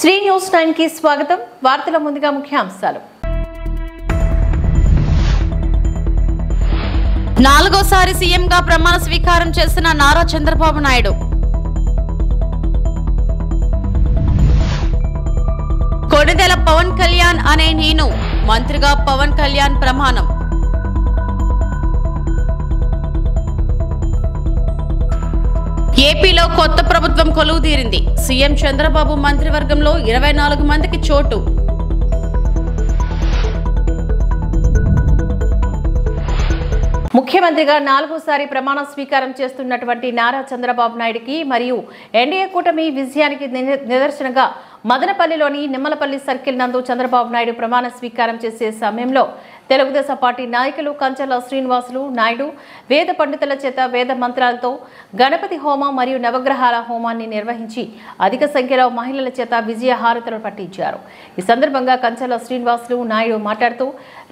Shri news 9 కి స్వాగతం. వార్తల ముందుగా ముఖ్యాంశాలు. నాలుగోసారి సీఎంగా ప్రమాణ స్వీకారం చేసిన నారా చంద్రబాబు నాయుడు. కొణిదెల పవన్ కళ్యాణ్ అనే నేను మంత్రిగా పవన్ కళ్యాణ్ ప్రమాణం. ఏపీలో కొత్త ప్రభుత్వం కొలువుదీరింది. సీఎం చంద్రబాబు మంత్రివర్గంలో 24 మందికి చోటు. ముఖ్యమంత్రిగా 4వసారి ప్రమాణ స్వీకారం చేస్తున్నటువంటి నారా చంద్రబాబు నాయుడుకి మరియు ఎన్డీఏ కూటమి విజయానికి నిదర్శనంగా మదనపల్లిలోని నిమ్మలపల్లి సర్కిల్ నందు చంద్రబాబు నాయుడు ప్రమాణ స్వీకారం చేసే సమయంలో తెలుగుదేశం పార్టీ నాయకులు కంచర్ల శ్రీనివాసులు నాయుడు వేద పండితుల చేత వేద మంత్రాలతో గణపతి హోమం మరియు నవగ్రహాల హోమాన్ని నిర్వహించి అధిక సంఖ్యలో మహిళల చేత విజయ హారతులు పట్టించారు. ఈ సందర్భంగా కంచర్ల శ్రీనివాసులు నాయుడు మాట్లాడుతూ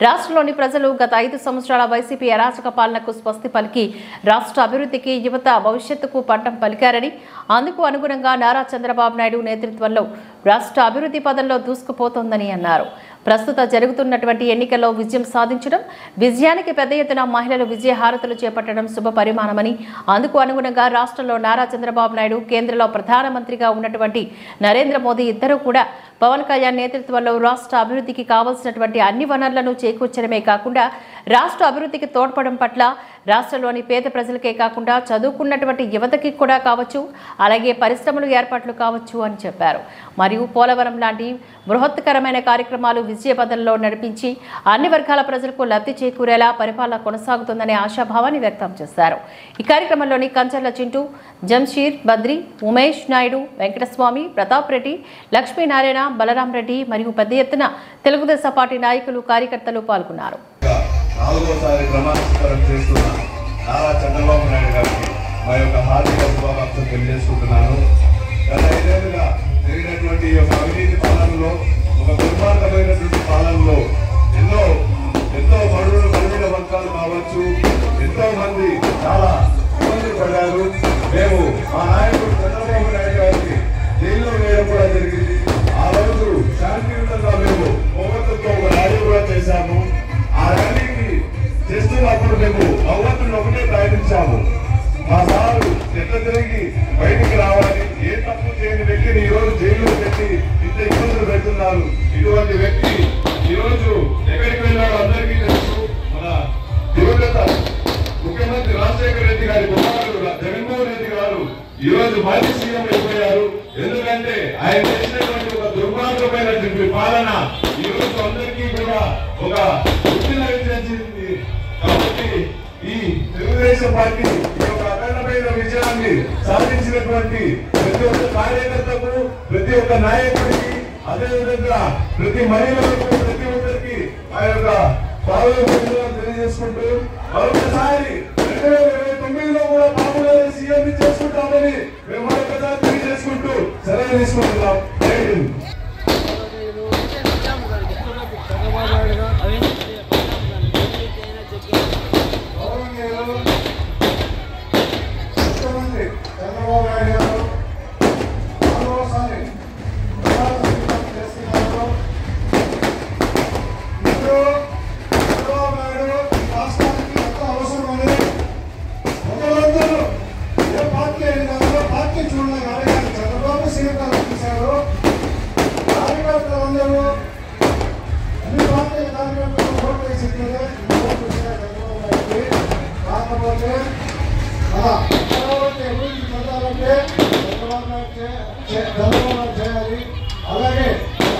రాష్ట్రంలోని ప్రజలు గత 5 సంవత్సరాల వైసీపీ అరాచక పాలనకు స్వస్తి పలికి రాష్ట్ర అభివృద్ధికి యువత భవిష్యత్తుకు పట్టం పలికారని, అందుకు అనుగుణంగా నారా చంద్రబాబు నాయుడు నేతృత్వంలో రాష్ట్ర అభివృద్ధి పదంలో దూసుకుపోతోందని అన్నారు. ప్రస్తుత జరుగుతున్నటువంటి ఎన్నికల్లో విజయం సాధించడం, విజయానికి పెద్ద ఎత్తున మహిళలు విజయ హారతులు చేపట్టడం శుభ పరిమాణమని, అందుకు అనుగుణంగా రాష్ట్రంలో నారా చంద్రబాబు నాయుడు, కేంద్రంలో ప్రధానమంత్రిగా ఉన్నటువంటి నరేంద్ర మోదీ ఇద్దరూ కూడా పవన్ కళ్యాణ్ నేతృత్వంలో రాష్ట్ర అభివృద్ధికి కావాల్సినటువంటి అన్ని వనరులను చేకూర్చడమే కాకుండా రాష్ట్ర అభివృద్ధికి తోడ్పడడం పట్ల రాష్ట్రంలోని పేద ప్రజలకే కాకుండా చదువుకున్నటువంటి యువతకి కూడా కావచ్చు, అలాగే పరిశ్రమలు ఏర్పాట్లు కావచ్చు అని చెప్పారు. మరియు పోలవరం లాంటి బృహత్కరమైన కార్యక్రమాలు విజయపథంలో నడిపించి అన్ని వర్గాల ప్రజలకు లబ్ధి చేకూరేలా పరిపాలన కొనసాగుతుందనే ఆశాభావాన్ని వ్యక్తం చేశారు. ఈ కార్యక్రమంలోని కంచర్ల చింటూ, జంషీర్, బద్రి, ఉమేష్ నాయుడు, వెంకటస్వామి, ప్రతాప్ రెడ్డి, లక్ష్మీనారాయణ, బలరాం రెడ్డి మరియు పెద్ద ఎత్తున తెలుగుదేశం పార్టీ నాయకులు, కార్యకర్తలు పాల్గొన్నారు. నాలుగోసారి ప్రమాణ స్వీకారం చేస్తున్న నారా చంద్రబాబు నాయుడు గారికి మా యొక్క హార్దిక శుభాకాంక్షలు తెలియజేసుకుంటున్నాను. గత 5 ఏళ్లుగా జరిగినటువంటి ఒక అవినీతి పాలనలో, ఒక దుర్మార్గమైనటువంటి పాలనలో ఎంతో బడుగిన వర్గాలు కావచ్చు, ఎంతో మంది చాలా ఇబ్బందులు పడ్డారు. మేము మా నాయకుడు చంద్రబాబు నాయుడు గారికి జైల్లో వేయడం కూడా జరిగింది. ఆ రోజు శాంతియుతంగా మేము పోగొట్టుతో ఒక ర్యాలీ కూడా చేశాము. ఆ ర్యాలీకి చేస్తున్నప్పుడు మేము భగవంతుని ఒకటే ప్రయత్నించాము. మా సారు ఎట్లా తిరిగి బయటికి రావాలి, ఏ తప్పు చేయని వ్యక్తిని ఈ రోజు జైల్లో పెట్టి ఇంత ఇబ్బందులు పెడుతున్నారు. ఇటువంటి వ్యక్తి ఈ రోజు ఎక్కడికి వెళ్ళాడో అందరికీ తెలుసు. మన దివంగత ముఖ్యమంత్రి రాజశేఖర రెడ్డి గారి కుమారుడు జగన్మోహన్ రెడ్డి గారు ఈ రోజు మాజీ సీఎం అయిపోయారు. ఎందుకంటే ఆయన చేసినటువంటి ఒక దుర్మార్గమైనటువంటి పాలన ఈ రోజు అందరికీ కూడా ఒక గుర్తిన విజయించింది. కాబట్టి ఈ తెలుగుదేశం పార్టీ ఈ యొక్క అఖండమైన విజయాన్ని సాధించినటువంటి ప్రతి ఒక్క కార్యకర్తకు, ప్రతి ఒక్క నాయకుడికి, అదేవిధంగా ప్రతి మహిళలకు, ప్రతి ఒక్కరికి ఆ యొక్క పాల్గొన తెలియజేసుకుంటూ మరొకసారి 2029లో కూడా బాబు గారి సీఎం చేసుకుంటామని మేము మరొకసారి తెలియజేసుకుంటూ సెలవు తీసుకుంటున్నాం. అలాగే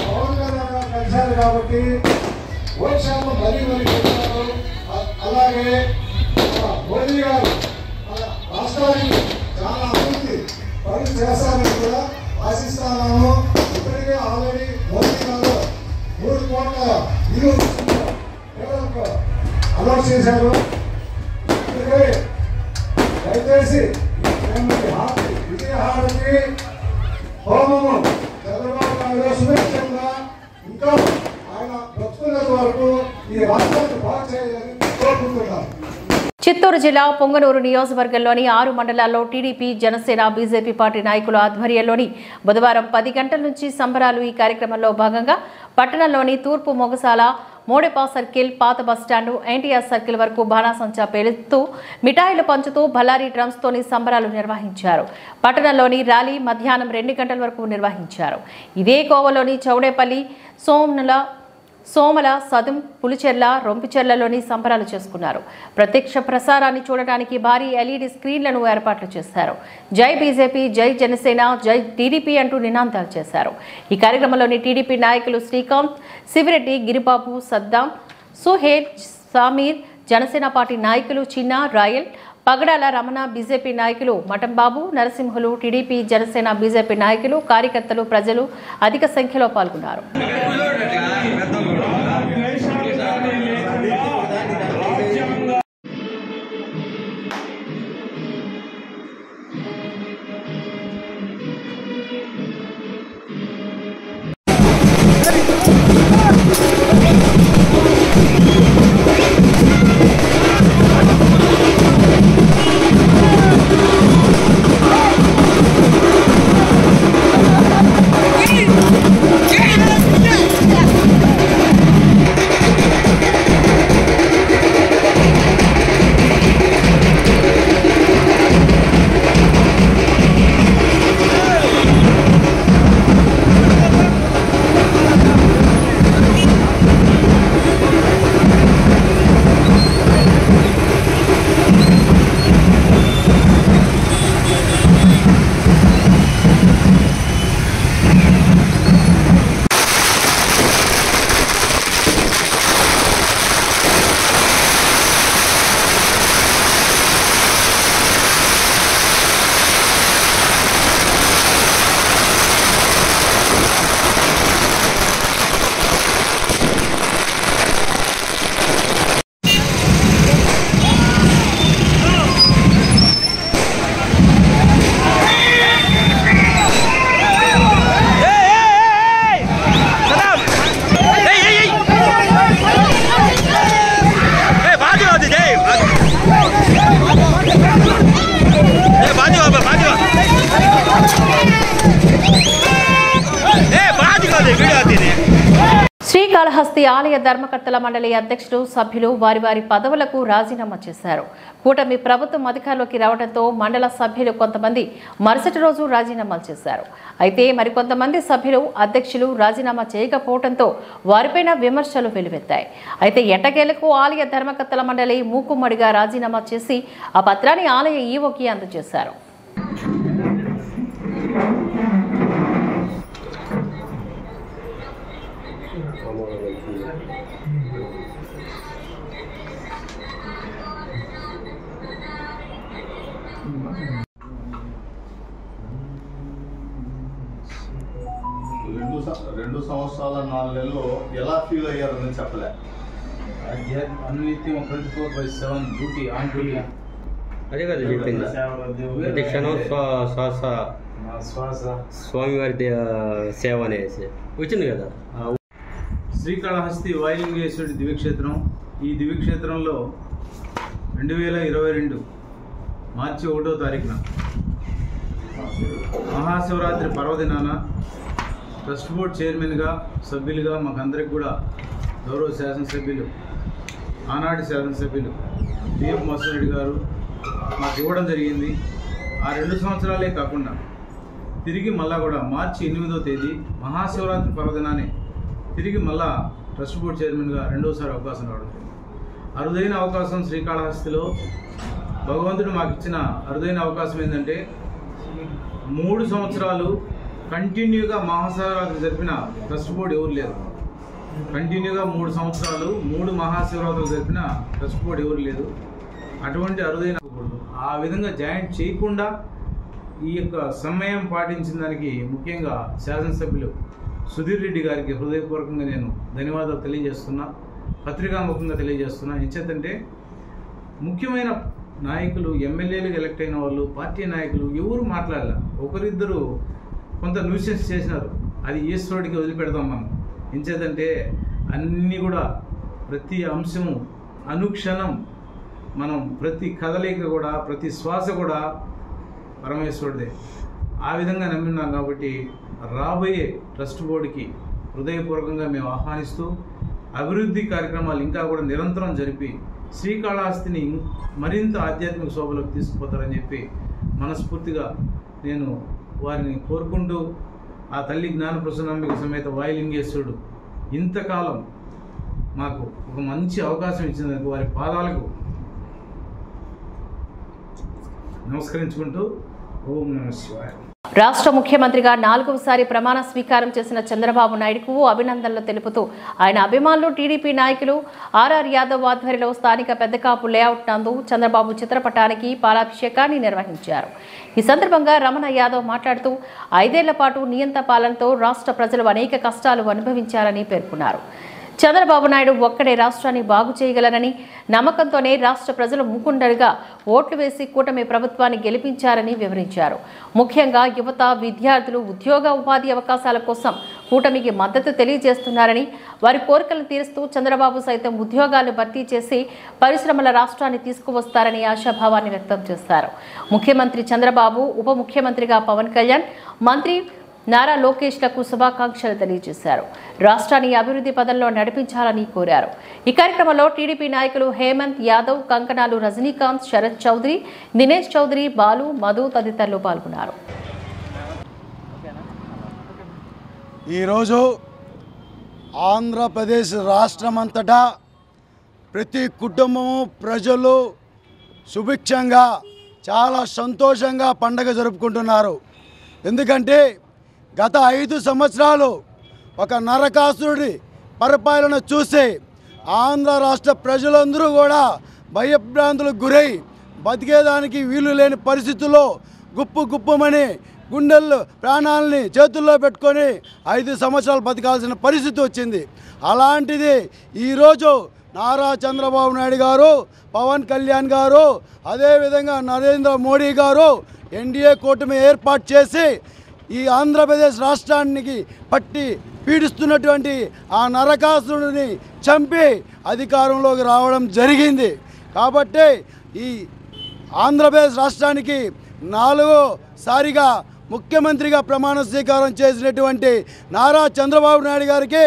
పవన్ కళ్యాణ్ కలిశారు కాబట్టి ఓట్శాతం మరీ పెట్టారు. అలాగే మోదీ గారు రాష్ట్రానికి చాలా అభివృద్ధి పనులు చేస్తారని కూడా ఆశిస్తున్నాము. ఇప్పటికే ఆల్రెడీ మోదీ గారు 3 కోట్ల ఇల్లు అనౌన్స్ చేశారు. దయచేసి విజయహారతి హోమము చంద్రబాబు నాయుడు సురక్షితంగా ఇంకా ఆయన బ్రతుకున్నంత వరకు ఈ రాష్ట్రాన్ని బాగు చేయాలని కోరుకుంటున్నాను. చిత్తూరు జిల్లా పొంగనూరు నియోజకవర్గంలోని 6 మండలాల్లో టీడీపీ, జనసేన, బీజేపీ పార్టీ నాయకుల ఆధ్వర్యంలోని బుధవారం 10 గంటల నుంచి సంబరాలు. ఈ కార్యక్రమంలో భాగంగా పట్టణంలోని తూర్పు మొగసాల, మోడెపా సర్కిల్, పాత బస్టాండు, ఎన్టీఆర్ సర్కిల్ వరకు బాణాసంచా పేలుతూ మిఠాయిలు పంచుతూ బల్లారీ డ్రమ్స్తోని సంబరాలు నిర్వహించారు. పట్టణంలోని ర్యాలీ మధ్యాహ్నం 2 గంటల వరకు నిర్వహించారు. ఇదే కోవలోని చౌడేపల్లి, సోమల, సదుం, పులిచెర్ల, రొంపిచెర్లలోని సంబరాలు చేసుకున్నారు. ప్రత్యక్ష ప్రసారాన్ని చూడటానికి భారీ ఎల్ఈడి స్క్రీన్లను ఏర్పాట్లు చేశారు. జై బీజేపీ, జై జనసేన, జై టీడీపీ అంటూ నినాదాలు చేశారు. ఈ కార్యక్రమంలోని టీడీపీ నాయకులు శ్రీకాంత్, శివిరెడ్డి, గిరిబాబు, సద్దాం, సుహేల్, సమీర్, జనసేన పార్టీ నాయకులు చిన్న, రాయల్, పగడాల రమణ, బీజేపీ నాయకులు మఠంబాబు, నరసింహులు, టీడీపీ, జనసేన, బీజేపీ నాయకులు, కార్యకర్తలు, ప్రజలు అధిక సంఖ్యలో పాల్గొన్నారు. శ్రీకాళహస్తి ఆలయ ధర్మకర్తల మండలి అధ్యక్షులు, సభ్యులు వారి వారి పదవులకు రాజీనామా చేశారు. కూటమి ప్రభుత్వం అధికారంలోకి రావడంతో మండల సభ్యులు కొంతమంది మరుసటి రోజు రాజీనామాలు చేశారు. అయితే మరికొంతమంది సభ్యులు, అధ్యక్షులు రాజీనామా చేయకపోవడంతో వారిపైన విమర్శలు వెలువెత్తాయి. అయితే ఎట్టకేలకు ఆలయ ధర్మకర్తల మండలి మూకుమ్మడిగా రాజీనామా చేసి ఆ పత్రాన్ని ఆలయ ఈవోకి అందజేశారు. రెండు సంవత్సరాల 4 నెలలు ఎలా ఫీల్ అయ్యారని చెప్పలే. అనునిత్యం 24/7 డ్యూటీ ఆన్ డ్యూటీ. అదే కదా చెప్పింది. ప్రతి క్షణం శ్వాస స్వామివారి సేవ అనేసి వచ్చింది కదా. శ్రీకాళహస్తి వాయులింగేశ్వరుడి దివ్యక్షేత్రం. ఈ దివ్యక్షేత్రంలో 2022 మార్చి 1వ తారీఖున మహాశివరాత్రి పర్వదినాన ట్రస్ట్ బోర్డ్ చైర్మన్గా, సభ్యులుగా మాకందరికి కూడా గౌరవ శాసనసభ్యులు, ఆనాటి శాసనసభ్యులు పిఎఫ్ మోసరెడ్డి గారు మాకు ఇవ్వడం జరిగింది. ఆ 2 సంవత్సరాలే కాకుండా తిరిగి మళ్ళా కూడా మార్చి 8వ తేదీ మహాశివరాత్రి పర్వదినాన్ని తిరిగి మళ్ళా ట్రస్ట్ బోర్డ్ చైర్మన్గా రెండోసారి అవకాశం రావడం. అరుదైన అవకాశం శ్రీకాళహస్తిలో భగవంతుడు మాకు ఇచ్చిన అరుదైన అవకాశం ఏంటంటే 3 సంవత్సరాలు కంటిన్యూగా మహాశివరాత్రి జరిపిన ట్రస్ట్ బోర్డు ఎవరు లేదు. కంటిన్యూగా 3 సంవత్సరాలు 3 మహాశివరాత్రులు జరిపిన ట్రస్ట్ బోర్డు ఎవరు లేదు. అటువంటి అరుదైన ఆ విధంగా జాయింట్ చేయకుండా ఈ యొక్క సమయం పాటించిన దానికి ముఖ్యంగా శాసనసభ్యులు సుధీర్ రెడ్డి గారికి హృదయపూర్వకంగా నేను ధన్యవాదాలు తెలియజేస్తున్నా, పత్రికాముఖంగా తెలియజేస్తున్నా. ఎంచేతంటే ముఖ్యమైన నాయకులు, ఎమ్మెల్యేలు ఎలక్ట్ అయిన వాళ్ళు, పార్టీ నాయకులు ఎవరు మాట్లాడాల. ఒకరిద్దరు కొంత న్యూసెన్స్ చేసినారు, అది ఈశ్వరుడికి వదిలిపెడతాం మనం. ఎంచేతంటే అన్నీ కూడా ప్రతి అంశము అనుక్షణం మనం ప్రతి కదలిక కూడా ప్రతి శ్వాస కూడా పరమేశ్వరుడే. ఆ విధంగా నమ్మిన్నాం కాబట్టి రాబోయే ట్రస్ట్ బోర్డుకి హృదయపూర్వకంగా మేము ఆహ్వానిస్తూ అభివృద్ధి కార్యక్రమాలు ఇంకా కూడా నిరంతరం జరిపి శ్రీకాళహస్తిని మరింత ఆధ్యాత్మిక శోభలోకి తీసుకుపోతారని చెప్పి మనస్ఫూర్తిగా నేను వారిని కోరుకుంటూ ఆ తల్లి జ్ఞానప్రసన్నాంబిక సమేత వాయులింగేశ్వరుడు ఇంతకాలం మాకు ఒక మంచి అవకాశం ఇచ్చినందుకు వారి పాదాలకు నమస్కరించుకుంటూ ఓం నమః శివాయ. రాష్ట్ర ముఖ్యమంత్రిగా 4వసారి ప్రమాణ స్వీకారం చేసిన చంద్రబాబు నాయుడుకు అభినందనలు తెలుపుతూ ఆయన అభిమానులు టీడీపీ నాయకులు ఆర్ఆర్ యాదవ్ ఆధ్వర్యంలో స్థానిక పెద్దకాపు లేఅవుట్ నందు చంద్రబాబు చిత్రపటానికి పాలాభిషేకాన్ని నిర్వహించారు. ఈ సందర్భంగా రమణ యాదవ్ మాట్లాడుతూ 5 ఏళ్ల పాటు నియంత పాలనతో రాష్ట్ర ప్రజలు అనేక కష్టాలు అనుభవించారని పేర్కొన్నారు. చంద్రబాబు నాయుడు ఒక్కడే రాష్ట్రాన్ని బాగు చేయగలరని నమ్మకంతోనే రాష్ట్ర ప్రజలు మూకుండలుగా ఓట్లు వేసి కూటమి ప్రభుత్వాన్ని గెలిపించారని వివరించారు. ముఖ్యంగా యువత, విద్యార్థులు ఉద్యోగ ఉపాధి అవకాశాల కోసం కూటమికి మద్దతు తెలియజేస్తున్నారని, వారి కోరికలను తీరుస్తూ చంద్రబాబు సైతం ఉద్యోగాలు భర్తీ చేసి పరిశ్రమల రాష్ట్రాన్ని తీసుకువస్తారని ఆశాభావాన్ని వ్యక్తం చేశారు. ముఖ్యమంత్రి చంద్రబాబు, ఉప ముఖ్యమంత్రిగా పవన్ కళ్యాణ్, మంత్రి నారా లోకేష్లకు శుభాకాంక్షలు తెలియజేశారు. రాష్ట్రాన్ని అభివృద్ధి పదంలో నడిపించాలని కోరారు. ఈ కార్యక్రమంలో టీడీపీ నాయకులు హేమంత్ యాదవ్, కంకణాలు రజనీకాంత్, శరత్ చౌదరి, దినేష్ చౌదరి, బాలు, మధు తదితరులు పాల్గొన్నారు. ఈరోజు ఆంధ్రప్రదేశ్ రాష్ట్రమంతటా ప్రతి కుటుంబము, ప్రజలు సుభిక్షంగా చాలా సంతోషంగా పండగ జరుపుకుంటున్నారు. ఎందుకంటే గత 5 సంవత్సరాలు ఒక నరకాసురుడి పరిపాలన చూసి ఆంధ్ర రాష్ట్ర ప్రజలందరూ కూడా భయభ్రాంతులకు గురై బతికేదానికి వీలు లేని పరిస్థితుల్లో గుప్పుమని గుండెల్లో ప్రాణాలని చేతుల్లో పెట్టుకొని 5 సంవత్సరాలు బతకాల్సిన పరిస్థితి వచ్చింది. అలాంటిది ఈరోజు నారా చంద్రబాబు నాయుడు గారు, పవన్ కళ్యాణ్ గారు, అదేవిధంగా నరేంద్ర మోడీ గారు ఎన్డీఏ కూటమి ఏర్పాటు చేసి ఈ ఆంధ్రప్రదేశ్ రాష్ట్రానికి పట్టి పీడిస్తున్నటువంటి ఆ నరకాసురుడిని చంపి అధికారంలోకి రావడం జరిగింది. కాబట్టి ఈ ఆంధ్రప్రదేశ్ రాష్ట్రానికి 4వసారిగా ముఖ్యమంత్రిగా ప్రమాణ స్వీకారం చేసినటువంటి నారా చంద్రబాబు నాయుడు గారికి,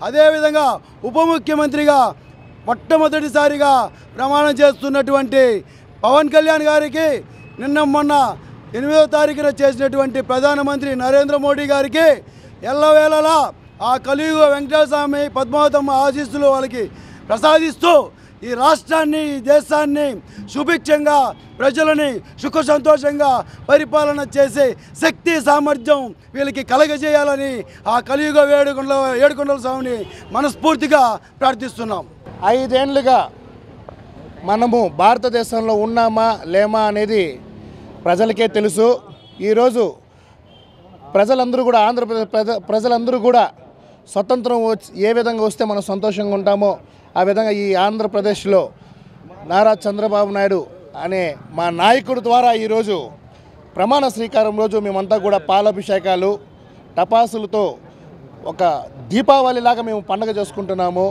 అదేవిధంగా ఉప ముఖ్యమంత్రిగా మొట్టమొదటిసారిగా ప్రమాణం చేస్తున్నటువంటి పవన్ కళ్యాణ్ గారికి, మొన్న 8వ తారీఖున చేసినటువంటి ప్రధానమంత్రి నరేంద్ర మోడీ గారికి ఎల్లవేళలా ఆ కలియుగ వెంకటేశ్వర స్వామి, పద్మావతమ్మ ఆశీస్సులు వాళ్ళకి ప్రసాదిస్తూ ఈ రాష్ట్రాన్ని, ఈ దేశాన్ని సుభిక్షంగా, ప్రజలని సుఖ సంతోషంగా పరిపాలన చేసే శక్తి, సామర్థ్యం వీళ్ళకి కలగజేయాలని ఆ కలియుగ ఏడుకొండల స్వామిని మనస్ఫూర్తిగా ప్రార్థిస్తున్నాం. 5 ఏళ్లుగా మనము భారతదేశంలో ఉన్నామా లేమా అనేది ప్రజలకే తెలుసు. ఈరోజు ప్రజలందరూ కూడా, ఆంధ్రప్రదేశ్ ప్రజలందరూ కూడా స్వతంత్రం ఏ విధంగా వస్తే మనం సంతోషంగా ఉంటామో ఆ విధంగా ఈ ఆంధ్రప్రదేశ్లో నారా చంద్రబాబు నాయుడు అనే మా నాయకుడి ద్వారా ఈరోజు ప్రమాణ స్వీకారం రోజు మేమంతా కూడా పాలాభిషేకాలు, టపాసులతో ఒక దీపావళిలాగా మేము పండుగ చేసుకుంటున్నాము.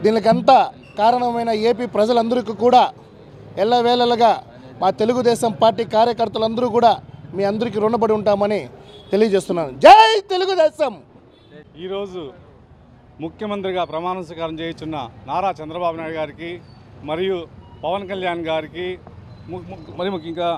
దీనికంతా కారణమైన ఏపీ ప్రజలందరికీ కూడా ఎల్లవేళలుగా మా తెలుగుదేశం పార్టీ కార్యకర్తలందరూ కూడా మీ అందరికీ రుణపడి ఉంటామని తెలియజేస్తున్నాను. జై తెలుగుదేశం. ఈరోజు ముఖ్యమంత్రిగా ప్రమాణ స్వీకారం చేయించున్న నారా చంద్రబాబు నాయుడు గారికి మరియు పవన్ కళ్యాణ్ గారికి, మరి ముఖ్యంగా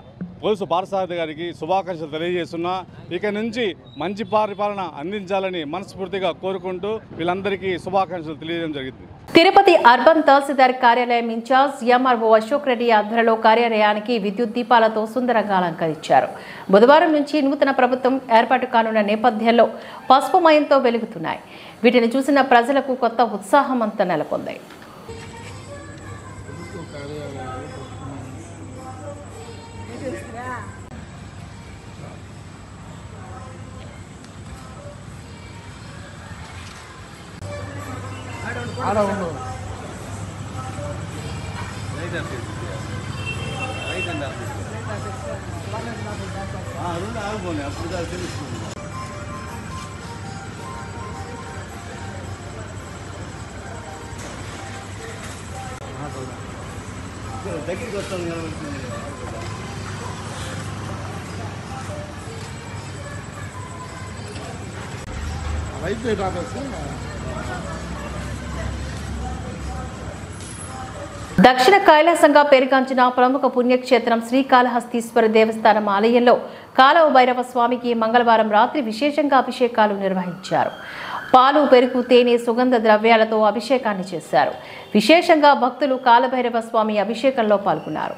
పోలీసు పార్థసారథి గారికి శుభాకాంక్షలు తెలియజేస్తున్నా. ఇక నుంచి మంచి పరిపాలన అందించాలని మనస్ఫూర్తిగా కోరుకుంటూ వీళ్ళందరికీ శుభాకాంక్షలు తెలియజేయడం జరిగింది. తిరుపతి అర్బన్ తహసీల్దార్ కార్యాలయం ఇన్ఛార్జ్ ఎంఆర్ఓ అశోక్ రెడ్డి ఆధ్వర్యంలో కార్యాలయానికి విద్యుత్ దీపాలతో సుందరంగా అలంకరించారు. బుధవారం నుంచి నూతన ప్రభుత్వం ఏర్పాటు కానున్న నేపథ్యంలో పసుపుమయంతో వెలుగుతున్నాయి. వీటిని చూసిన ప్రజలకు కొత్త ఉత్సాహం అంతా నెలకొంది. దక్షిణ కైలాసంగా పేరుగాంచిన ప్రముఖ పుణ్యక్షేత్రం శ్రీకాళహస్తీశ్వర దేవస్థానం ఆలయంలో కాలవ భైరవ స్వామికి మంగళవారం రాత్రి విశేషంగా అభిషేకాలు నిర్వహించారు. పాలు, పెరుగు, తేనె, సుగంధ ద్రవ్యాలతో అభిషేకాన్ని చేశారు. విశేషంగా భక్తులు కాలభైరవ స్వామి అభిషేకంలో పాల్గొన్నారు.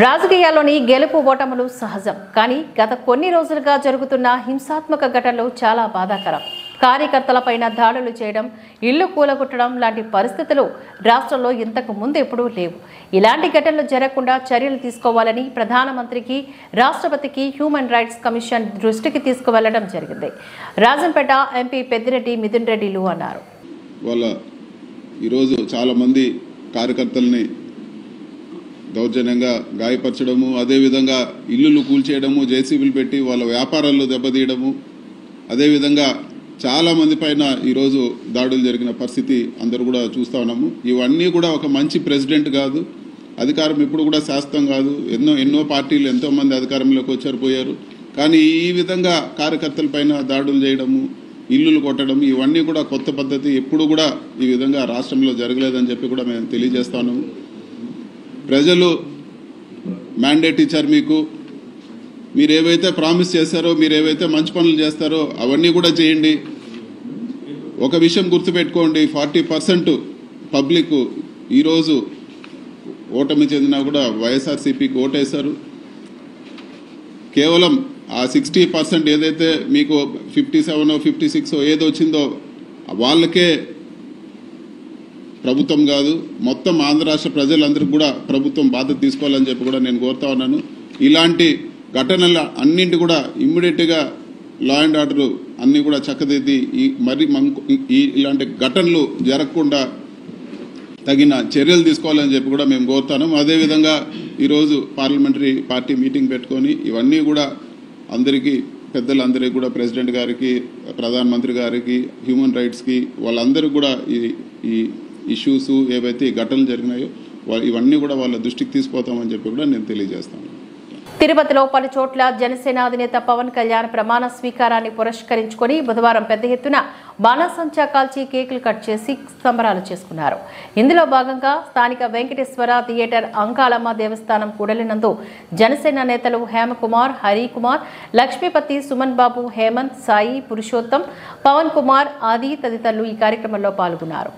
రాజకీయాల్లోని గెలుపు ఓటములు సహజం. కానీ గత కొన్ని రోజులుగా జరుగుతున్న హింసాత్మక ఘటనలు చాలా బాధాకరం. కార్యకర్తలపైన దాడులు చేయడం, ఇళ్లు కూలగొట్టడం లాంటి పరిస్థితులు రాష్ట్రంలో ఇంతకు ముందు ఎప్పుడూ లేవు. ఇలాంటి ఘటనలు జరగకుండా చర్యలు తీసుకోవాలని ప్రధానమంత్రికి, రాష్ట్రపతికి హ్యూమన్ రైట్స్ కమిషన్ దృష్టికి తీసుకువెళ్లడం జరిగింది. రాజంపేట ఎంపీ పెద్దిరెడ్డి మిథున్ రెడ్డిలు అన్నారు. వాళ్ళ ఈరోజు చాలామంది కార్యకర్తల్ని దౌర్జన్యంగా గాయపరచడము, అదేవిధంగా ఇల్లులు కూల్చేయడము, జేసీబీలు పెట్టి వాళ్ళ వ్యాపారాల్లో దెబ్బతీయడము, అదేవిధంగా చాలామంది పైన ఈరోజు దాడులు జరిగిన పరిస్థితి అందరూ కూడా చూస్తూ ఉన్నాము. ఇవన్నీ కూడా ఒక మంచి ప్రెసిడెంట్ కాదు. అధికారం ఇప్పుడు కూడా శాశ్వతం కాదు. ఎన్నో పార్టీలు ఎంతోమంది అధికారంలోకి వచ్చారు, పోయారు. కానీ ఈ విధంగా కార్యకర్తల పైన దాడులు చేయడము, ఇల్లులు కొట్టడం, ఇవన్నీ కూడా కొత్త పద్ధతి. ఎప్పుడు కూడా ఈ విధంగా రాష్ట్రంలో జరగలేదని చెప్పి కూడా మేము తెలియజేస్తాము. ప్రజలు మ్యాండేట్ ఇచ్చారు మీకు. మీరు ఏవైతే ప్రామిస్ చేశారో, మీరు ఏవైతే మంచి పనులు చేస్తారో అవన్నీ కూడా చేయండి. ఒక విషయం గుర్తుపెట్టుకోండి, 40% పబ్లిక్ ఈరోజు ఓటమి చెందినా కూడా వైఎస్ఆర్సీపీకి ఓటేశారు. కేవలం ఆ 60% ఏదైతే మీకు 57 56 ఏదో వచ్చిందో వాళ్ళకే ప్రభుత్వం కాదు, మొత్తం ఆంధ్ర రాష్ట్ర ప్రజలందరికీ కూడా ప్రభుత్వం బాధ్యత తీసుకోవాలని చెప్పి కూడా నేను కోరుతా ఉన్నాను. ఇలాంటి ఘటనల అన్నింటి కూడా ఇమ్మీడియట్గా లా అండ్ ఆర్డర్ అన్నీ కూడా చక్కదిద్ది ఇలాంటి ఘటనలు జరగకుండా తగిన చర్యలు తీసుకోవాలని చెప్పి కూడా మేము కోరుతాము. అదేవిధంగా ఈరోజు పార్లమెంటరీ పార్టీ మీటింగ్ పెట్టుకొని ఇవన్నీ కూడా అందరికీ పెద్దలందరికీ కూడా ప్రెసిడెంట్ గారికి, ప్రధానమంత్రి గారికి, హ్యూమన్ రైట్స్కి వాళ్ళందరికీ కూడా ఈ ఇష్యూస్ ఏవైతే ఘటనలు జరిగినాయో ఇవన్నీ కూడా వాళ్ళ దృష్టికి తీసుకుపోతామని చెప్పి కూడా నేను తెలియజేస్తాను. తిరుపతిలో పలు చోట్ల జనసేన అధినేత పవన్ కళ్యాణ్ ప్రమాణ స్వీకారాన్ని పురస్కరించుకొని బుధవారం పెద్ద ఎత్తున బాణాసంచా కాల్చి కేకులు కట్ చేసి సంబరాలు చేసుకున్నారు. ఇందులో భాగంగా స్థానిక వెంకటేశ్వర థియేటర్ అంకాలమ్మ దేవస్థానం కూడలినందు జనసేన నేతలు హేమకుమార్, హరికుమార్, లక్ష్మీపతి, సుమన్ బాబు, హేమంత్, సాయి, పురుషోత్తం, పవన్ కుమార్ ఆది తదితరులు ఈ కార్యక్రమంలో పాల్గొన్నారు.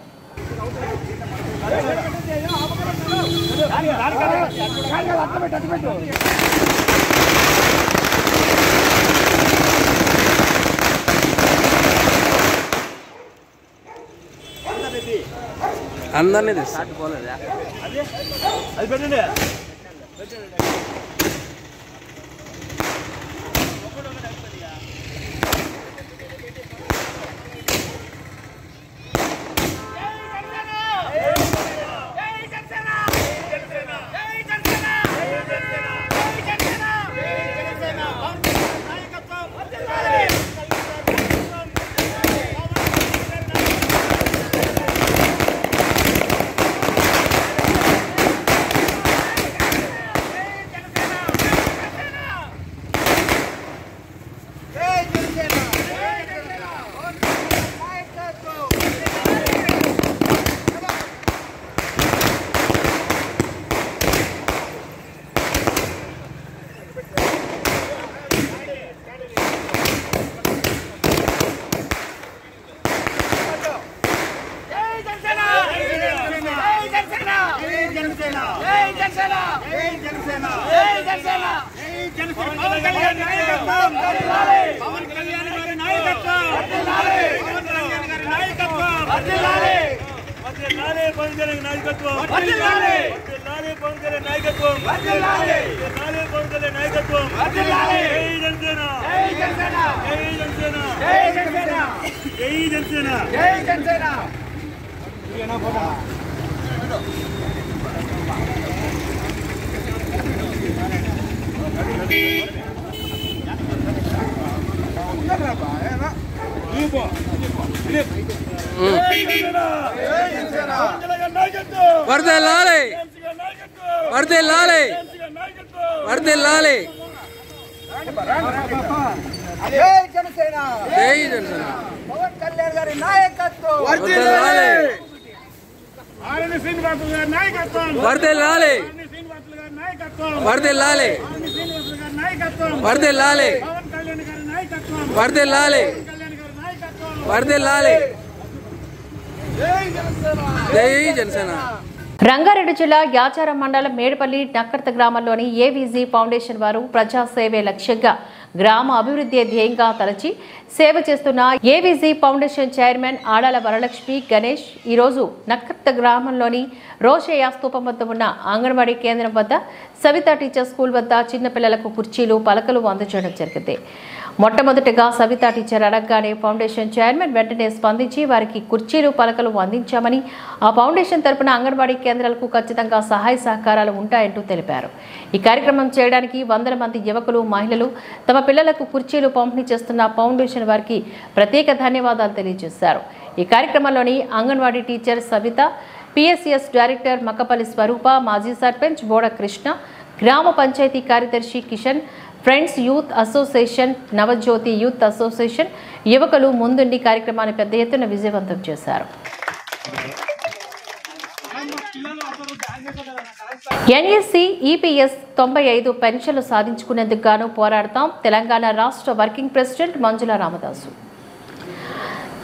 అందరినీ పోలేదా అది పెట్టండి. వర్ధిల్లాలి వర్ధిల్లాలి వర్ధిల్లాలి. జై జనసేన జై జనసేన. పవన్ కళ్యాణ్ గారి నాయకత్వం వర్ధిల్లాలి. ఆర్ఎన్ శ్రీనివాసులు గారి నాయకత్వం వర్ధిల్లాలి. వర్ధిల్లాలి వర్ధిల్లాలి. పవన్ కళ్యాణ్ గారి నాయకత్వం వర్ధిల్లాలి వర్ధిల్లాలి. జై జనసేన జై జనసేన. రంగారెడ్డి జిల్లా యాచారం మండలం మేడిపల్లి నక్కర్త గ్రామంలోని ఏవీజీ ఫౌండేషన్ వారు ప్రజాసేవే లక్ష్యంగా గ్రామ అభివృద్ధి ధ్యేయంగా తలచి సేవ చేస్తున్న ఏవీజీ ఫౌండేషన్ చైర్మన్ ఆడాల వరలక్ష్మి గణేష్ ఈరోజు నక్కర్త గ్రామంలోని రోషయ్య స్తూపం వద్ద ఉన్న అంగన్వాడీ కేంద్రం వద్ద సవితా టీచర్ స్కూల్ వద్ద చిన్నపిల్లలకు కుర్చీలు, పలకలు అందజేయడం జరిగింది. మొట్టమొదటిగా సవితా టీచర్ అడగగానే ఫౌండేషన్ చైర్మన్ వెంటనే స్పందించి వారికి కుర్చీలు పలకలు అందించామని, ఆ ఫౌండేషన్ తరపున అంగన్వాడీ కేంద్రాలకు ఖచ్చితంగా సహాయ సహకారాలు ఉంటాయంటూ తెలిపారు. ఈ కార్యక్రమం చేయడానికి వందల మంది యువకులు, మహిళలు తమ పిల్లలకు కుర్చీలు పంపిణీ చేస్తున్న ఫౌండేషన్ వారికి ప్రత్యేక ధన్యవాదాలు తెలియజేశారు. ఈ కార్యక్రమంలోని anganwadi teacher Savitha, PSCS director Makkapalli Swaroopa, మాజీ సర్పంచ్ బోడ కృష్ణ, గ్రామ పంచాయతీ కార్యదర్శి Kishan, friends youth association, Navajyothi youth association యువకులు ముందుండి కార్యక్రమాన్ని పెద్ద ఎత్తున విజయవంతం చేశారు. NSC EPS 95 పెన్షన్లు సాధించుకునేందుకు గాను పోరాడతాం. తెలంగాణ రాష్ట్ర వర్కింగ్ ప్రెసిడెంట్ మంజుల రామదాసు.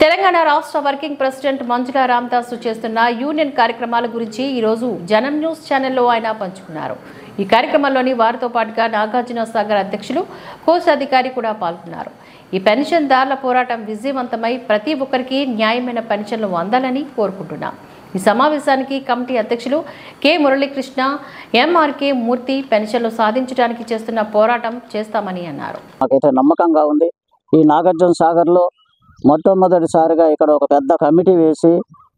తెలంగాణ రాష్ట్ర వర్కింగ్ ప్రెసిడెంట్ మంజుల రామదాసు చేస్తున్న యూనియన్ కార్యక్రమాల గురించి ఈరోజు జనం న్యూస్ ఛానల్లో ఆయన పంచుకున్నారు. ఈ కార్యక్రమంలోని వారితో పాటుగా నాగార్జున సాగర్ అధ్యక్షులు, కోశాధికారి కూడా పాల్గొన్నారు. ఈ పెన్షన్దారుల పోరాటం విజయవంతమై ప్రతి ఒక్కరికి న్యాయమైన పెన్షన్లు అందాలని కోరుకుంటున్నాం. ఈ సమావేశానికి కమిటీ అధ్యక్షులు కె మురళీకృష్ణ, MRK మూర్తి పెన్షన్లు సాధించడానికి చేస్తున్న పోరాటం చేస్తామని అన్నారు. నాకైతే నమ్మకంగా ఉంది. ఈ నాగార్జున సాగర్లో మొట్టమొదటిసారిగా ఇక్కడ ఒక పెద్ద కమిటీ వేసి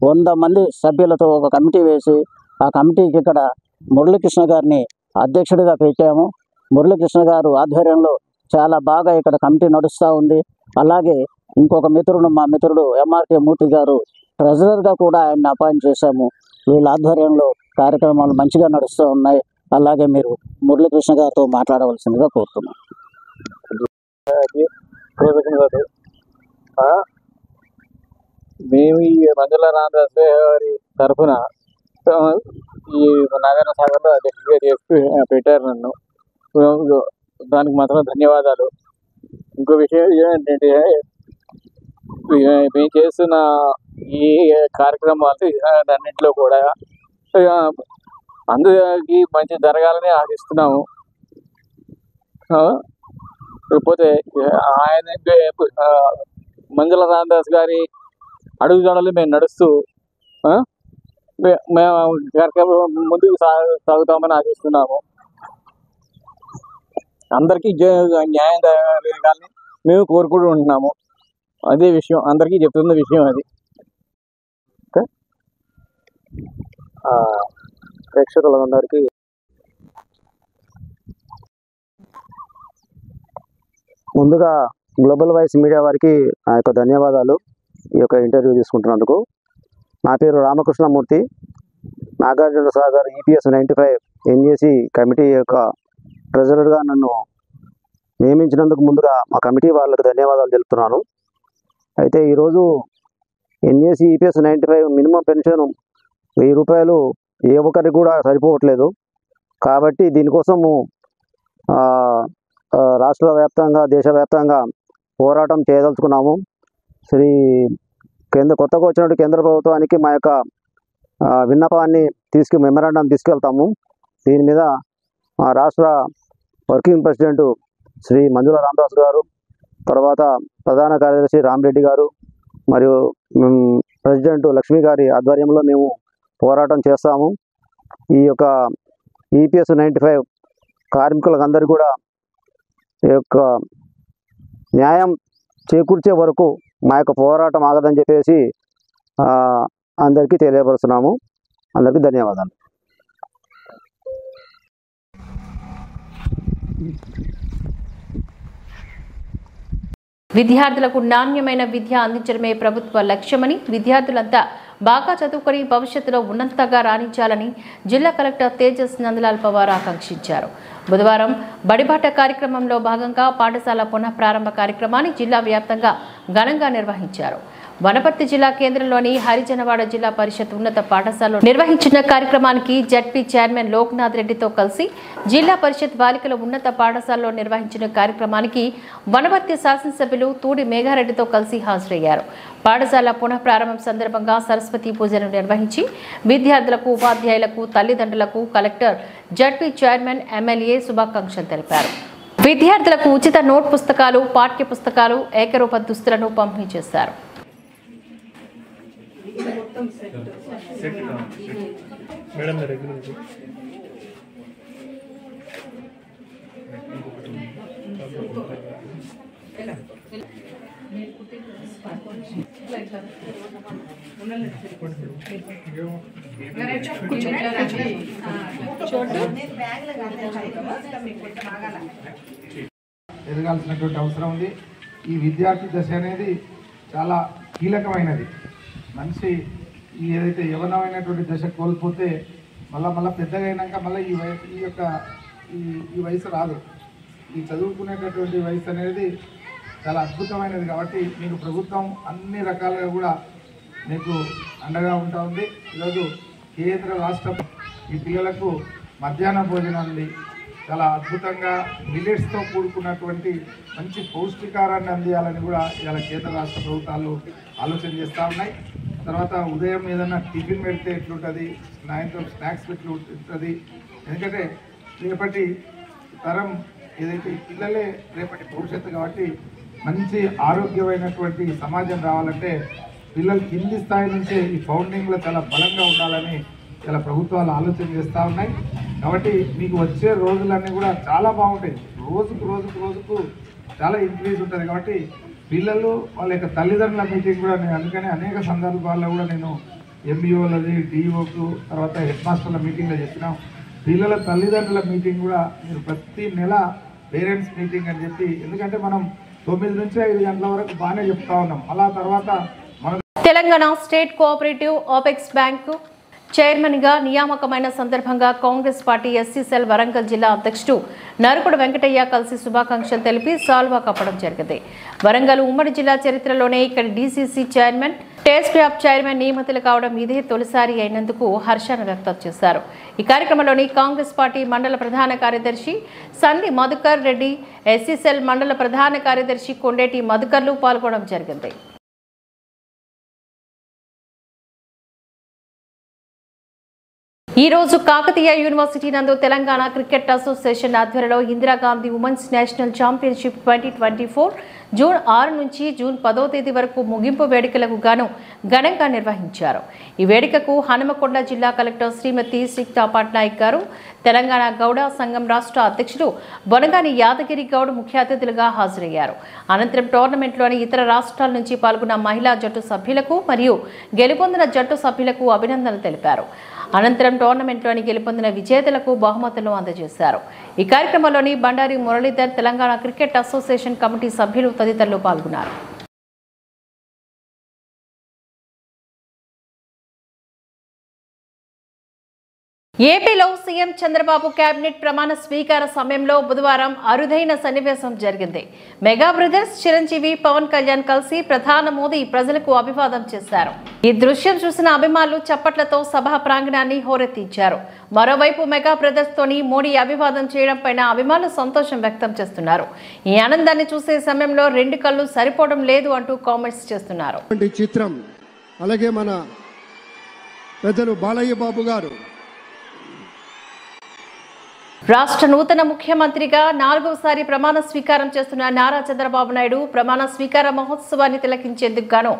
100 మంది సభ్యులతో ఒక కమిటీ వేసి ఆ కమిటీకి ఇక్కడ మురళీకృష్ణ గారిని అధ్యక్షుడిగా పెట్టాము. మురళీకృష్ణ గారు ఆధ్వర్యంలో చాలా బాగా ఇక్కడ కమిటీ నడుస్తూ ఉంది. అలాగే ఇంకొక మిత్రుడు, మా మిత్రుడు MRK మూర్తి గారు ట్రెజరర్గా కూడా ఆయన్ని అపాయింట్ చేశాము. వీళ్ళ ఆధ్వర్యంలో కార్యక్రమాలు మంచిగా నడుస్తూ ఉన్నాయి. అలాగే మీరు మురళీకృష్ణ గారితో మాట్లాడవలసిందిగా కోరుతున్నాం. మేము ఈ మంజుల రామదాస్ గారి తరఫున ఈ నాగార్జున సాగర్లో అధ్యక్షుడిగా చేసి పెట్టారు నన్ను. దానికి మాత్రం ధన్యవాదాలు. ఇంకో విషయం ఏంటంటే మేము చేస్తున్న ఈ కార్యక్రమాలు అన్నింటిలో కూడా అందరికీ మంచి జరగాలని ఆశిస్తున్నాము. కాకపోతే ఆయన మంజుల రామదాస్ గారి అడుగుజాడలు మేము నడుస్తూ మేము కార్యక్రమం ముందుకు సాగుతామని ఆశిస్తున్నాము. అందరికీ న్యాయం జరగాలని మేము కోరుకుంటూ ఉంటున్నాము. అదే విషయం అందరికీ చెప్తున్న విషయం అది. ప్రేక్షకులందరికీ ముందుగా గ్లోబల్ వాయిస్ మీడియా వారికి నా యొక్క ధన్యవాదాలు. ఈ యొక్క ఇంటర్వ్యూ తీసుకుంటున్నందుకు. నా పేరు Ramakrishna Murthy. Nagarjuna Sagar EPS 95 NSC committee యొక్క ట్రెజరర్గా నన్ను నియమించినందుకు ముందుగా మా కమిటీ వాళ్ళకి ధన్యవాదాలు తెలుపుతున్నాను. అయితే ఈరోజు NSC EPS 95 మినిమం పెన్షన్ 1000 రూపాయలు ఏ ఒక్కరికి కూడా సరిపోవట్లేదు. కాబట్టి దీనికోసము రాష్ట్ర వ్యాప్తంగా, దేశవ్యాప్తంగా పోరాటం చేయదలుచుకున్నాము. కొత్తగా వచ్చినట్టు కేంద్ర ప్రభుత్వానికి మా యొక్క విన్నపాన్ని మెమరాండం తీసుకెళ్తాము. దీని మీద రాష్ట్ర వర్కింగ్ ప్రెసిడెంట్ శ్రీ మంజుల రామదాస్ గారు, తర్వాత ప్రధాన కార్యదర్శి రామరెడ్డి గారు మరియు ప్రెసిడెంట్ లక్ష్మి గారి ఆధ్వర్యంలో మేము పోరాటం చేస్తాము. ఈ యొక్క EPS 95 కార్మికులందరూ కూడా ఈ యొక్క న్యాయం చేకూర్చే వరకు మా యొక్క పోరాటం ఆగదని చెప్పేసి అందరికీ తెలియపరుస్తున్నాము. అందరికీ ధన్యవాదాలు. విద్యార్థులకు నాణ్యమైన విద్య అందించడమే ప్రభుత్వ లక్ష్యమని, విద్యార్థులంతా బాగా చదువుకొని భవిష్యత్తులో ఉన్నతంగా రాణించాలని జిల్లా కలెక్టర్ తేజస్ నందలాల్ పవార్ ఆకాంక్షించారు. బుధవారం బడిబాట కార్యక్రమంలో భాగంగా పాఠశాల పునః ప్రారంభ కార్యక్రమాన్ని జిల్లా వ్యాప్తంగా ఘనంగా నిర్వహించారు. వనపర్తి జిల్లా కేంద్రంలోని హరిజనవాడ జిల్లా పరిషత్ ఉన్నత పాఠశాలలో నిర్వహించిన కార్యక్రమానికి జడ్పీ చైర్మన్ లోక్నాథ్ రెడ్డితో కలిసి జిల్లా పరిషత్ బాలికల ఉన్నత పాఠశాలలో నిర్వహించిన కార్యక్రమానికి వనపర్తి శాసనసభ్యులు తూడి మేఘారెడ్డితో కలిసి హాజరయ్యారు. పాఠశాల పునః ప్రారంభం సందర్భంగా సరస్వతి పూజను నిర్వహించి విద్యార్థులకు, ఉపాధ్యాయులకు, తల్లిదండ్రులకు కలెక్టర్, జడ్పీ చైర్మన్, ఎమ్మెల్యే శుభాకాంక్షలు తెలిపారు. విద్యార్థులకు ఉచిత నోట్ పుస్తకాలు, పాఠ్య పుస్తకాలు, ఏకరూప దుస్తులను పంపిణీ చేశారు. ఎదగాల్సినటువంటి అవసరం ఉంది. ఈ విద్యార్థి దశ అనేది చాలా కీలకమైనది. మనిషి ఏదైతే యవనమైనటువంటి దశ కోల్పోతే మళ్ళా పెద్దగా అయినాక మళ్ళీ ఈ వయసు రాదు. ఈ చదువుకునేటటువంటి వయసు అనేది చాలా అద్భుతమైనది. కాబట్టి మీకు ప్రభుత్వం అన్ని రకాలుగా కూడా మీకు అండగా ఉంటా ఉంది. ఈరోజు కేంద్ర రాష్ట్ర ఈ పిల్లలకు మధ్యాహ్న భోజనాన్ని చాలా అద్భుతంగా మిల్లెట్స్తో కూడుకున్నటువంటి మంచి పౌష్టికారాన్ని అందియాలని కూడా ఇలా కేంద్ర రాష్ట్ర ప్రభుత్వాలు ఆలోచన చేస్తూ ఉన్నాయి. తర్వాత ఉదయం ఏదైనా టిఫిన్ పెడితే ఎట్లుంటుంది, సాయంత్రం స్నాక్స్ ఎట్లుంటుంది. ఎందుకంటే రేపటి తరం ఏదైతే పిల్లలే రేపటి భవిష్యత్తు. కాబట్టి మంచి ఆరోగ్యమైనటువంటి సమాజం రావాలంటే పిల్లలు కింది స్థాయి నుంచే ఈ ఫౌండింగ్లో చాలా బలంగా ఉండాలని చాలా ప్రభుత్వాలు ఆలోచన చేస్తూ ఉన్నాయి. కాబట్టి మీకు వచ్చే రోజులన్నీ కూడా చాలా బాగుంటాయి. రోజుకు చాలా ఇంక్రీజ్ ఉంటుంది. కాబట్టి పిల్లలు వాళ్ళ యొక్క తల్లిదండ్రుల మీటింగ్ కూడా నేను అందుకని అనేక సందర్భాల్లో కూడా నేను ఎంబీఓలది, డిఓకు, తర్వాత హెడ్ మాస్టర్ల మీటింగ్లో చెప్పినాం. పిల్లల తల్లిదండ్రుల మీటింగ్ కూడా మీరు ప్రతి నెల పేరెంట్స్ మీటింగ్ అని చెప్పి, ఎందుకంటే మనం 9 నుంచి 5 గంటల వరకు బాగానే చెప్తా ఉన్నాం. అలా తర్వాత Telangana state cooperative Opex bank చైర్మన్గా నియామకమైన సందర్భంగా Congress party SC cell Warangal జిల్లా అధ్యక్షుడు నరుకుడు వెంకటయ్య కలిసి శుభాకాంక్షలు తెలిపి సాల్వా కప్పడం జరిగింది. వరంగల్ ఉమ్మడి జిల్లా చరిత్రలోనే ఇక్కడి డీసీసీ చైర్మన్, టేస్ట్ యాప్ చైర్మన్ నియమితులు కావడం ఇదే తొలిసారి అయినందుకు హర్షాన్ని వ్యక్తం చేశారు. ఈ కార్యక్రమంలోని కాంగ్రెస్ పార్టీ మండల ప్రధాన కార్యదర్శి సండి మధుకర్ రెడ్డి, ఎస్సీ సెల్ మండల ప్రధాన కార్యదర్శి కొండేటి మధుకర్లు పాల్గొనడం జరిగింది. ఈ రోజు కాకతీయ యూనివర్సిటీ నందు తెలంగాణ క్రికెట్ అసోసియేషన్ ఆధ్వర్యంలో Indira Gandhi women's national championship 2024 June 6 నుంచి జూన్ 10వ తేదీ వరకు ముగింపు వేడుకలకు గాను ఘనంగా నిర్వహించారు. ఈ వేడుకకు హనుమకొండ జిల్లా కలెక్టర్ శ్రీమతి సిక్తా పట్నాయక్ గారు, తెలంగాణ గౌడ సంఘం రాష్ట్ర అధ్యక్షుడు బొనగాని యాదగిరి గౌడ్ ముఖ్య అతిథులుగా హాజరయ్యారు. అనంతరం టోర్నమెంట్లోని ఇతర రాష్ట్రాల నుంచి పాల్గొన్న మహిళా జట్టు సభ్యులకు మరియు గెలుపొందిన జట్టు సభ్యులకు అభినందనలు తెలిపారు. అనంతరం టోర్నమెంట్లోని గెలుపొందిన విజేతలకు బహుమతులను అందజేశారు. ఈ కార్యక్రమంలోని Bandari Muralidhar, Telangana cricket association committee సభ్యులు తదితరులు పాల్గొన్నారు. ఏపీలో సీఎం చంద్రబాబు కేబినెట్ ప్రమాణ స్వీకార సమయంలో బుధవారం అరుదైన సన్నివేశం జరిగింది. మెగా బ్రదర్స్ చిరంజీవి, పవన్ కళ్యాణ్ కలిసి ప్రధాని మోదీ ప్రజలకు అభివాదం చేశారు. ఈ దృశ్యం చూసిన అభిమానులు చప్పట్లతో సభా ప్రాంగణాన్ని హోరెత్తించారు. మరోవైపు మెగా బ్రదర్స్ తోని మోడీ అభివాదం చేయడం పైన అభిమానులు సంతోషం వ్యక్తం చేస్తున్నారు. ఈ ఆనందాన్ని చూసే సమయంలో 2 కళ్ళు సరిపోవడం లేదు అంటూ కామెంట్స్ చేస్తున్నారు. చిత్రం అలాగే మన పెద్దలు బాలయ్య బాబు గారు రాష్ట్ర నూతన ముఖ్యమంత్రిగా 4వసారి ప్రమాణ స్వీకారం చేస్తున్న నారా చంద్రబాబు నాయుడు ప్రమాణ స్వీకార మహోత్సవాన్ని తిలకించేందుకు గాను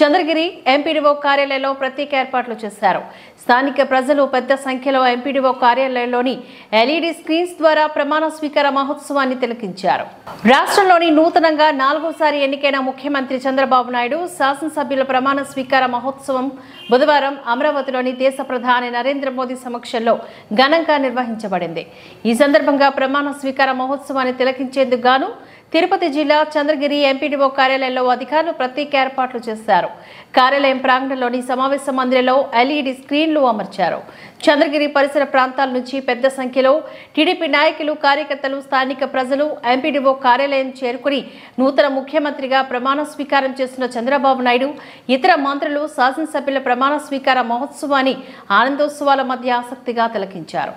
చంద్రగిరి ఎంపీడీఓ కార్యాలయంలో ప్రత్యేక ఏర్పాట్లు చేశారు. స్థానిక ప్రజలు పెద్ద సంఖ్యలో ఎంపీడీఓ కార్యాలయంలోని ఎల్ఈడీ స్క్రీన్స్ ద్వారా ప్రమాణ స్వీకార మహోత్సవాన్ని తిలకించారు. రాష్ట్రంలోని నూతనంగా 4వసారి ఎన్నికైన ముఖ్యమంత్రి చంద్రబాబు నాయుడు శాసనసభ్యుల ప్రమాణ స్వీకార మహోత్సవం బుధవారం అమరావతిలోని దేశ ప్రధాని నరేంద్ర మోదీ సమక్షంలో ఘనంగా నిర్వహించబడింది. ఈ సందర్భంగా ప్రమాణ స్వీకార మహోత్సవాన్ని తిలకించేందుకు గాను తిరుపతి జిల్లా చంద్రగిరి ఎంపీడీఓ కార్యాలయంలో అధికారులు ప్రత్యేక ఏర్పాట్లు చేశారు. కార్యాలయం ప్రాంగణంలోని సమావేశ మందిరంలో ఎల్ఈడీ స్క్రీన్లు అమర్చారు. చంద్రగిరి పరిసర ప్రాంతాల నుంచి పెద్ద సంఖ్యలో టీడీపీ నాయకులు, కార్యకర్తలు, స్థానిక ప్రజలు ఎంపీడీఓ కార్యాలయం చేరుకుని నూతన ముఖ్యమంత్రిగా ప్రమాణ స్వీకారం చేస్తున్న చంద్రబాబు నాయుడు, ఇతర మంత్రులు, శాసనసభ్యుల ప్రమాణ స్వీకార మహోత్సవాన్ని ఆనందోత్సవాల మధ్య ఆసక్తిగా తిలకించారు.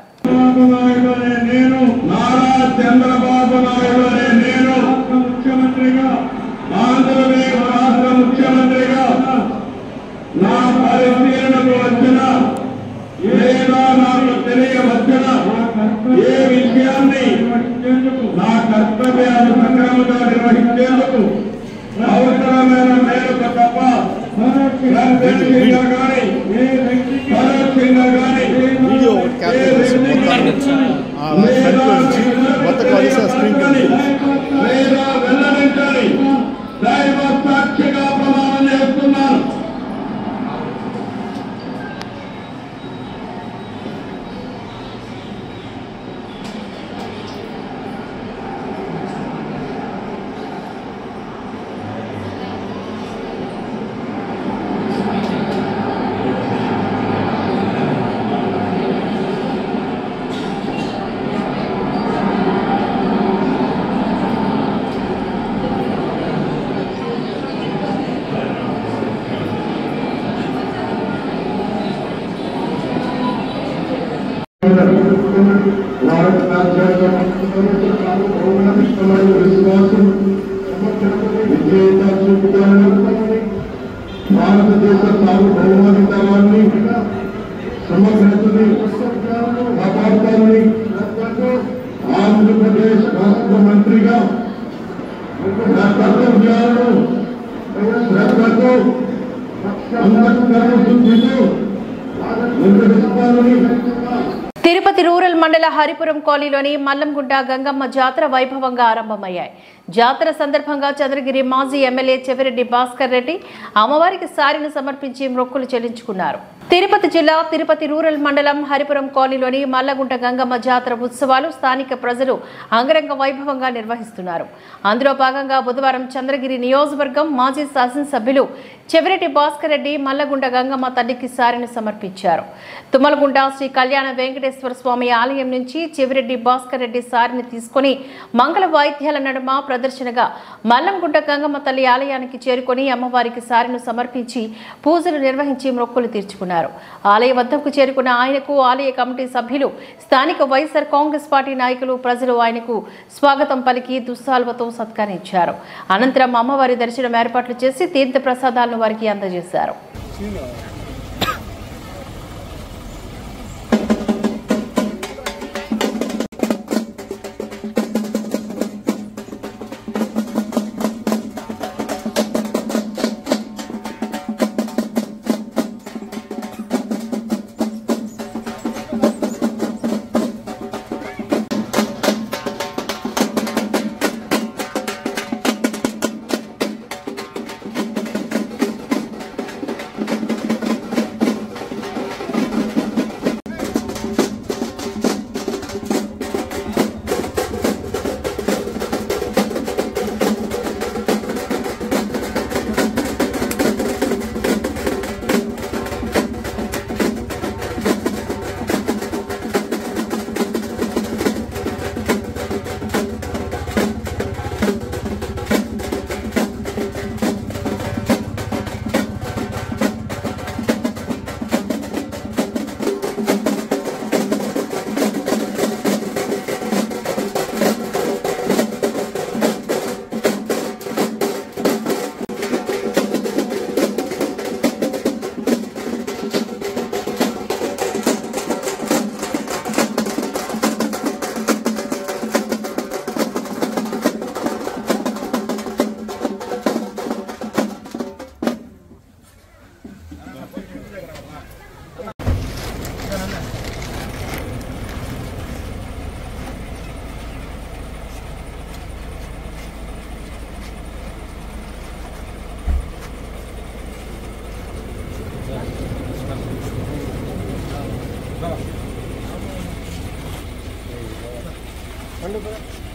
ముఖ్యమంత్రిగా ఆంధ్రప్రదేశ్ రాష్ట్ర ముఖ్యమంత్రిగా నా పరిశీలనకు వచ్చిన లేదా నాకు తెలియవచ్చిన ఏ విషయాన్ని నా కర్తవ్యాలు సక్రమంగా నిర్వహించేందుకు అవసరమైన మేరకు తప్ప ప్రత్యక్షంగా కానీ పరోక్షంగా కానీ లేదా వెల్లడించాలి. దైవ సాక్షిగా ప్రమాణం చేస్తున్నాను. భారత రాజ్యాంగం పౌరాణికమైన విశ్వాసం విజేత చూపుతాను భారతదేశ సార్వభౌమాధికారాన్ని సమగ్రతని కాపాడుతానని ఆంధ్రప్రదేశ్ రాష్ట్ర మంత్రిగా నా కర్తవ్యాలను శ్రద్ధతో అంతఃకరణ శుద్ధితో నిర్వహిస్తానని తిరుపతి రూరల్ మండల హరిపురం కాలనీలోని మల్లంగుంట గంగమ్మ జాతర వైభవంగా ఆరంభమయ్యాయి. జాతర సందర్భంగా చంద్రగిరి మాజీ ఎమ్మెల్యే చెవిరెడ్డి భాస్కర్ రెడ్డి అమ్మవారికి సారిని సమర్పించి మొక్కులు చెల్లించుకున్నారు. తిరుపతి జిల్లా తిరుపతి రూరల్ మండలం హరిపురం కాలనీలోని మల్లగుంట గంగమ్మ జాతర ఉత్సవాలు స్థానిక ప్రజలు అంగరంగ వైభవంగా నిర్వహిస్తున్నారు. అందులో భాగంగా బుధవారం చంద్రగిరి నియోజకవర్గం మాజీ శాసనసభ్యులు చెవిరెడ్డి భాస్కర్ రెడ్డి మల్లగుంట గంగమ్మ తల్లికి సారిని సమర్పించారు. తుమ్మలగుంట శ్రీ కళ్యాణ వెంకటేశ్వర స్వామి ఆలయం నుంచి చెవిరెడ్డి భాస్కర్ రెడ్డి సారిని తీసుకుని మంగళ వాయిద్యాల నడుమ ప్రదర్శనగా మల్లంగుంట గంగమ్మ తల్లి ఆలయానికి చేరుకొని అమ్మవారికి సారిను సమర్పించి పూజలు నిర్వహించి మొక్కులు తీర్చుకున్నారు. ఆలయ వద్దకు చేరుకున్న ఆయనకు ఆలయ కమిటీ సభ్యులు, స్థానిక వైఎస్ఆర్ కాంగ్రెస్ పార్టీ నాయకులు, ప్రజలు ఆయనకు స్వాగతం పలికి దుస్సాల్వతో సత్కరించారు. అనంతరం అమ్మవారి దర్శనం ఏర్పాట్లు చేసి తీర్థ ప్రసాదాలను వారికి అందజేశారు. Cuando